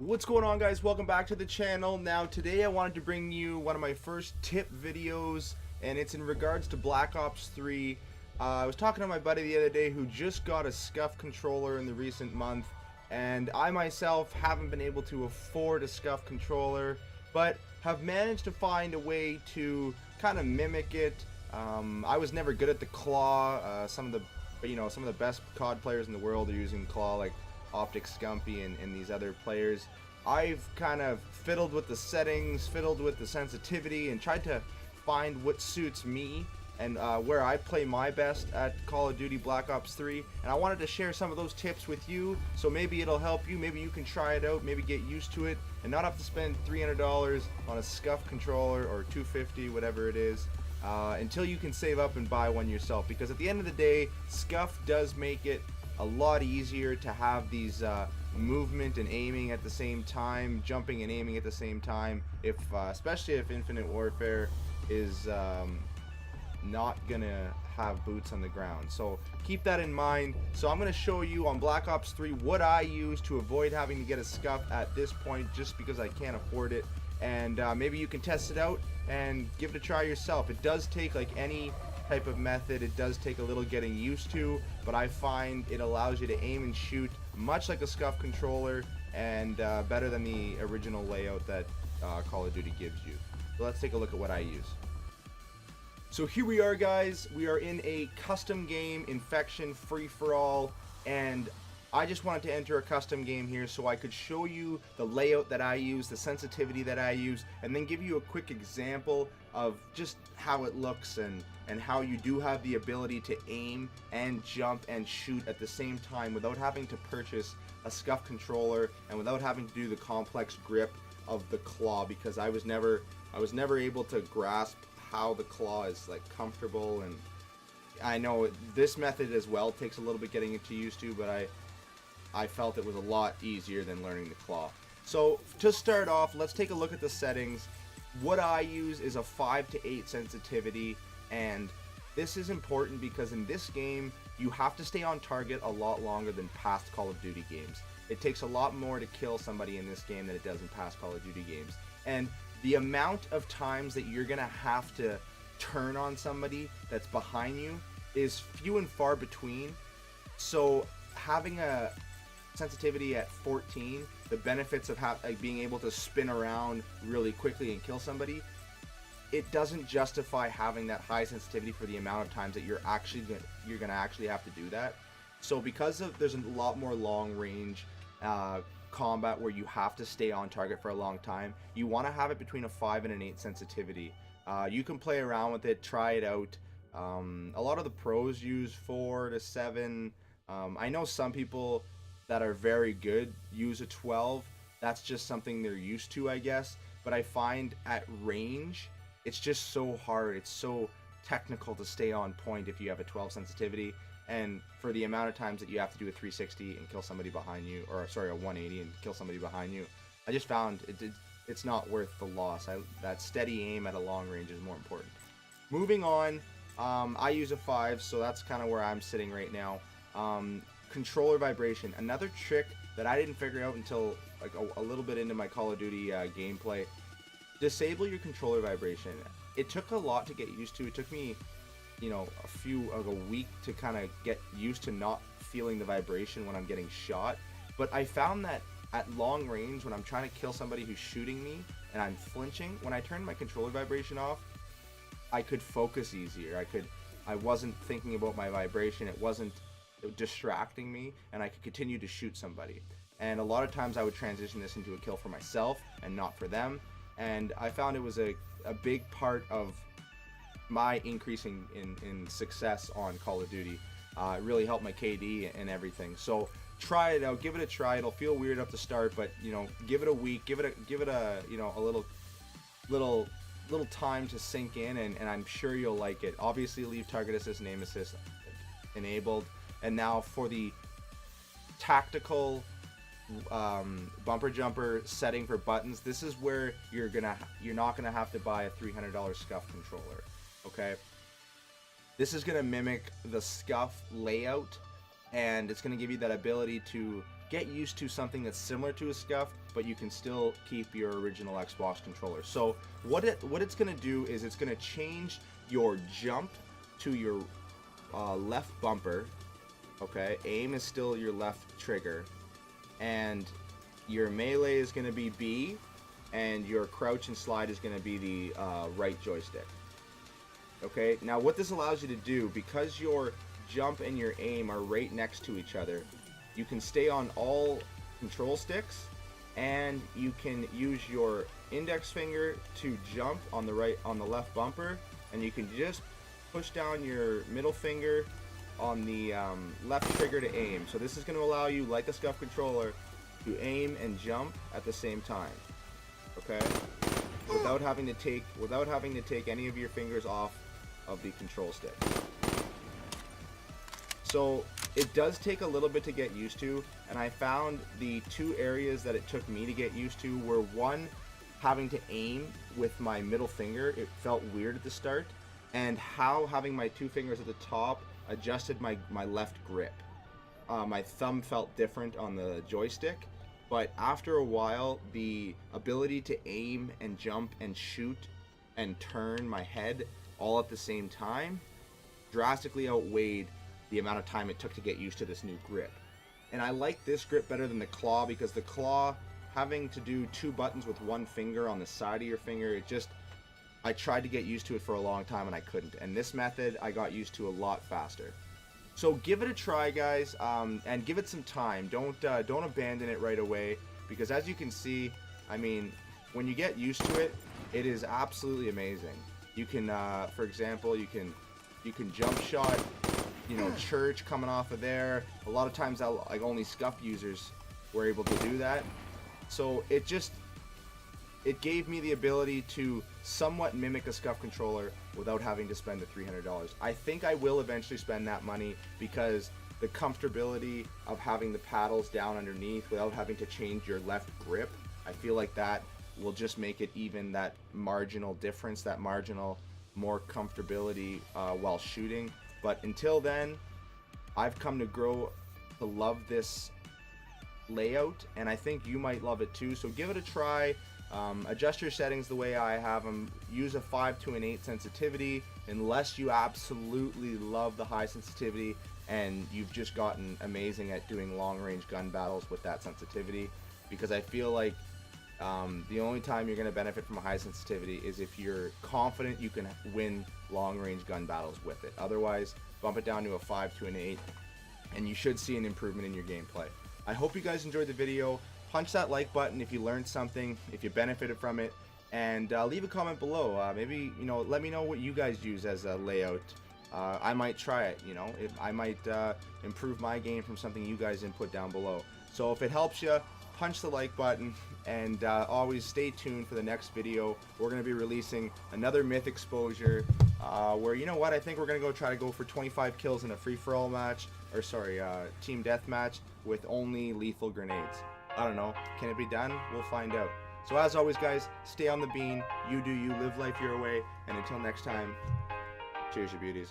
What's going on, guys? Welcome back to the channel. Now today I wanted to bring you one of my first tip videos, and it's in regards to Black Ops 3. I was talking to my buddy the other day who just got a Scuf controller in the recent month, and I myself haven't been able to afford a Scuf controller, but have managed to find a way to kind of mimic it. I was never good at the claw. Some of the best COD players in the world are using claw, like Optic Scumpy and these other players. I've kind of fiddled with the settings, fiddled with the sensitivity, and tried to find what suits me and where I play my best at Call of Duty Black Ops 3. And I wanted to share some of those tips with you, so maybe it'll help you. Maybe you can try it out, maybe get used to it, and not have to spend $300 on a Scuf controller or $250, whatever it is, until you can save up and buy one yourself. Because at the end of the day, Scuf does make it a lot easier to have these movement and aiming at the same time, jumping and aiming at the same time, if especially if Infinite Warfare is not gonna have boots on the ground. So keep that in mind. So I'm gonna show you on Black Ops 3 what I use to avoid having to get a Scuf at this point, just because I can't afford it. And maybe you can test it out and give it a try yourself. It does take, like any type of method, it does take a little getting used to, but I find it allows you to aim and shoot much like a Scuf controller, and better than the original layout that Call of Duty gives you. So let's take a look at what I use. So here we are, guys. We are in a custom game, Infection Free-for-All, and I just wanted to enter a custom game here so I could show you the layout that I use, the sensitivity that I use, and then give you a quick example of just how it looks and how you do have the ability to aim and jump and shoot at the same time without having to purchase a Scuf controller and without having to do the complex grip of the claw, because I was never able to grasp how the claw is like comfortable. And I know this method as well takes a little bit getting used to, but I felt it was a lot easier than learning the claw. So to start off, let's take a look at the settings. What I use is a 5 to 8 sensitivity, and this is important because in this game you have to stay on target a lot longer than past Call of Duty games. It takes a lot more to kill somebody in this game than it does in past Call of Duty games, and the amount of times that you're gonna have to turn on somebody that's behind you is few and far between. So having a sensitivity at 14, the benefits of being able to spin around really quickly and kill somebody, it doesn't justify having that high sensitivity for the amount of times that you're gonna actually have to do that. So because there's a lot more long range combat where you have to stay on target for a long time, you want to have it between a 5 and an 8 sensitivity. You can play around with it, try it out. A lot of the pros use 4 to 7. I know some people that are very good use a 12. That's just something they're used to, I guess. But I find at range, it's just so hard. It's so technical to stay on point if you have a 12 sensitivity. And for the amount of times that you have to do a 360 and kill somebody behind you, or sorry, a 180 and kill somebody behind you, I just found it's not worth the loss. That steady aim at a long range is more important. Moving on, I use a 5, so that's kind of where I'm sitting right now. Controller vibration, another trick that I didn't figure out until like a little bit into my Call of Duty gameplay. Disable your controller vibration. It took a lot to get used to. It took me, a week to kind of get used to not feeling the vibration when I'm getting shot. But I found that at long range, when I'm trying to kill somebody who's shooting me and I'm flinching, when I turned my controller vibration off, I could focus easier. I wasn't thinking about my vibration. It wasn't distracting me, and I could continue to shoot somebody. And a lot of times I would transition this into a kill for myself and not for them. And I found it was a big part of my increasing in success on Call of Duty. It really helped my KD and everything. So try it out, give it a try. It'll feel weird at the start, but give it a week, give it a little time to sink in, and I'm sure you'll like it. Obviously, leave target assist and aim assist enabled. And now for the tactical bumper jumper setting for buttons, this is where you're not gonna have to buy a $300 Scuf controller. Okay, this is gonna mimic the Scuf layout, and it's gonna give you that ability to get used to something that's similar to a Scuf, but you can still keep your original Xbox controller. So what it's going to do is it's going to change your jump to your left bumper. Okay, aim is still your left trigger, and your melee is going to be B, and your crouch and slide is going to be the right joystick. Okay, now what this allows you to do, because your jump and your aim are right next to each other, you can stay on all control sticks, and you can use your index finger to jump on the left bumper, and you can just push down your middle finger on the left trigger to aim. So this is going to allow you, like a Scuf controller, to aim and jump at the same time. Okay, without having to take any of your fingers off of the control stick. So it does take a little bit to get used to, and I found the two areas that it took me to get used to were, one, having to aim with my middle finger. It felt weird at the start, and how having my two fingers at the top adjusted my left grip. My thumb felt different on the joystick, but after a while, the ability to aim and jump and shoot and turn my head all at the same time drastically outweighed the amount of time it took to get used to this new grip. And I like this grip better than the claw, because the claw, having to do two buttons with one finger on the side of your finger, I tried to get used to it for a long time and I couldn't. And this method I got used to a lot faster. So give it a try, guys, and give it some time. Don't abandon it right away, because as you can see, I mean, when you get used to it, it is absolutely amazing. You can, for example, you can jump shot, you know, church coming off of there. A lot of times, like, only Scuf users were able to do that. So it gave me the ability to somewhat mimic a Scuf controller without having to spend the $300. I think I will eventually spend that money, because the comfortability of having the paddles down underneath without having to change your left grip, I feel like that will just make it even that marginal difference, that marginal more comfortability while shooting. But until then, I've come to grow to love this layout, and I think you might love it too. So give it a try. Adjust your settings the way I have them. Use a 5 to an 8 sensitivity, unless you absolutely love the high sensitivity and you've just gotten amazing at doing long range gun battles with that sensitivity, because I feel like the only time you're going to benefit from a high sensitivity is if you're confident you can win long range gun battles with it. Otherwise, bump it down to a 5 to an 8 and you should see an improvement in your gameplay. I hope you guys enjoyed the video. Punch that like button if you learned something, if you benefited from it, and leave a comment below. Maybe, you know, let me know what you guys use as a layout. I might try it, you know. I might improve my game from something you guys input down below. So if it helps you, punch the like button, and always stay tuned for the next video. We're going to be releasing another myth exposure where, you know what, I think we're going to try to go for 25 kills in a free-for-all match, or sorry, team deathmatch with only lethal grenades. I don't know. Can it be done? We'll find out. So as always, guys, stay on the bean. You do you. Live life your way. And until next time, cheers, you beauties.